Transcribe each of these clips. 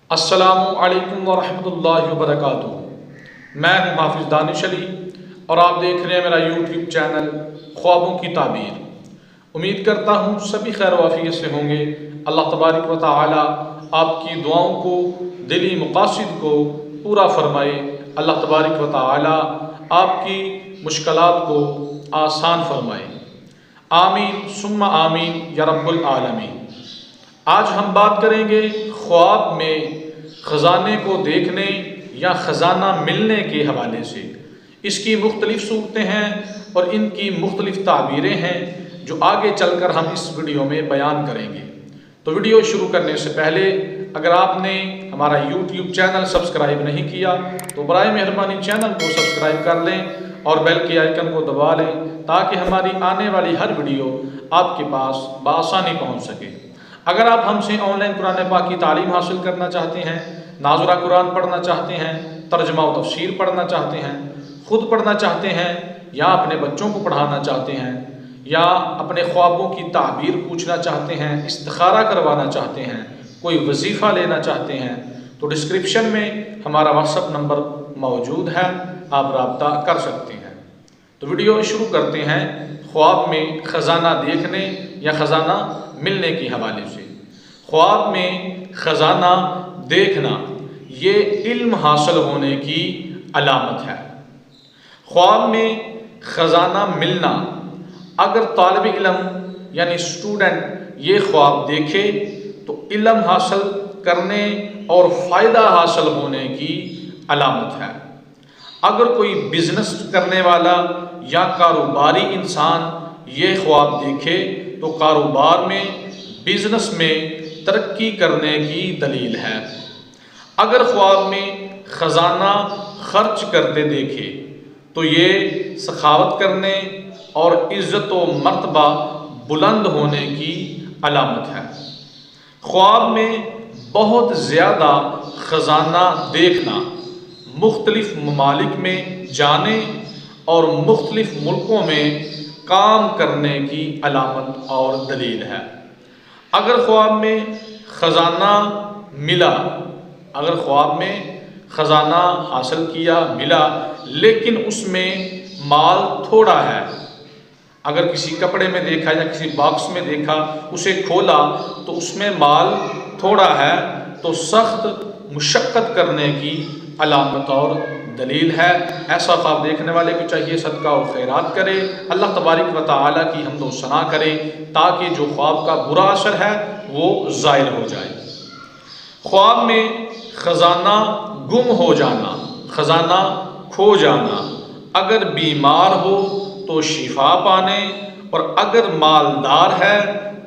السلام علیکم ورحمۃ اللہ وبرکاتہ۔ میں ہوں حافظ دانش علی اور آپ دیکھ رہے ہیں میرا یوٹیوب چینل خوابوں کی تعبیر۔ امید کرتا ہوں سبھی خیر و عافیت سے ہوں گے۔ اللہ تبارک و تعالی آپ کی دعاؤں کو، دلی مقاصد کو پورا فرمائے۔ اللہ تبارک و تعالی آپ کی مشکلات کو آسان فرمائے۔ آمین ثم آمین یا رب العالمین۔ آج ہم بات کریں گے خواب میں خزانے کو دیکھنے یا خزانہ ملنے کے حوالے سے۔ اس کی مختلف صورتیں ہیں اور ان کی مختلف تعبیریں ہیں جو آگے چل کر ہم اس ویڈیو میں بیان کریں گے۔ تو ویڈیو شروع کرنے سے پہلے اگر آپ نے ہمارا یوٹیوب چینل سبسکرائب نہیں کیا تو برائے مہربانی چینل کو سبسکرائب کر لیں اور بیل کے آئیکن کو دبا لیں تاکہ ہماری آنے والی ہر ویڈیو آپ کے پاس بآسانی پہنچ سکے۔ اگر آپ ہم سے آن لائن قرآن پاک کی تعلیم حاصل کرنا چاہتے ہیں، ناظرہ قرآن پڑھنا چاہتے ہیں، ترجمہ و تفسیر پڑھنا چاہتے ہیں، خود پڑھنا چاہتے ہیں یا اپنے بچوں کو پڑھانا چاہتے ہیں یا اپنے خوابوں کی تعبیر پوچھنا چاہتے ہیں، استخارہ کروانا چاہتے ہیں، کوئی وظیفہ لینا چاہتے ہیں تو ڈسکرپشن میں ہمارا واٹس ایپ نمبر موجود ہے، آپ رابطہ کر سکتے ہیں۔ تو ویڈیو شروع کرتے ہیں خواب میں خزانہ دیکھنے یا خزانہ ملنے کے حوالے سے۔ خواب میں خزانہ دیکھنا یہ علم حاصل ہونے کی علامت ہے۔ خواب میں خزانہ ملنا، اگر طالب علم یعنی اسٹوڈنٹ یہ خواب دیکھے تو علم حاصل کرنے اور فائدہ حاصل ہونے کی علامت ہے۔ اگر کوئی بزنس کرنے والا یا کاروباری انسان یہ خواب دیکھے تو کاروبار میں، بزنس میں ترقی کرنے کی دلیل ہے۔ اگر خواب میں خزانہ خرچ کرتے دیکھے تو یہ سخاوت کرنے اور عزت و مرتبہ بلند ہونے کی علامت ہے۔ خواب میں بہت زیادہ خزانہ دیکھنا مختلف ممالک میں جانے اور مختلف ملکوں میں کام کرنے کی علامت اور دلیل ہے۔ اگر خواب میں خزانہ ملا، اگر خواب میں خزانہ حاصل کیا ملا لیکن اس میں مال تھوڑا ہے، اگر کسی کپڑے میں دیکھا یا کسی باکس میں دیکھا، اسے کھولا تو اس میں مال تھوڑا ہے تو سخت مشقت کرنے کی علامت اور دلیل ہے۔ ایسا خواب دیکھنے والے کو چاہیے صدقہ و خیرات کرے، اللہ تبارک و تعالی کی حمد و ثنا کرے تاکہ جو خواب کا برا اثر ہے وہ زائل ہو جائے۔ خواب میں خزانہ گم ہو جانا، خزانہ کھو جانا، اگر بیمار ہو تو شفا پانے اور اگر مالدار ہے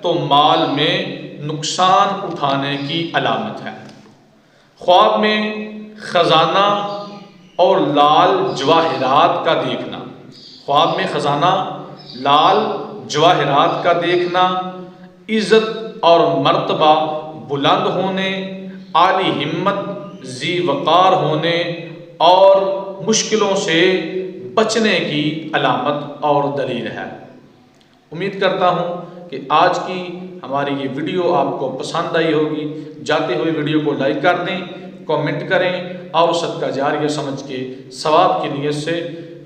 تو مال میں نقصان اٹھانے کی علامت ہے۔ خواب میں خزانہ اور لال جواہرات کا دیکھنا، خواب میں خزانہ لال جواہرات کا دیکھنا عزت اور مرتبہ بلند ہونے، عالی ہمت، ذی وقار ہونے اور مشکلوں سے بچنے کی علامت اور دلیل ہے۔ امید کرتا ہوں کہ آج کی ہماری یہ ویڈیو آپ کو پسند آئی ہوگی۔ جاتے ہوئے ویڈیو کو لائک کر دیں، کامنٹ کریں اور صدقہ جاریہ سمجھ کے ثواب کی نیت سے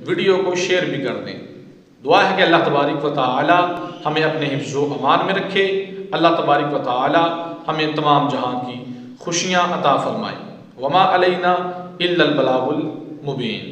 ویڈیو کو شیئر بھی کر دیں۔ دعا ہے کہ اللہ تبارک و تعالی ہمیں اپنے حفظ و امان میں رکھے، اللہ تبارک و تعالی ہمیں تمام جہاں کی خوشیاں عطا فرمائے۔ وما علینا الا البلاغ المبین۔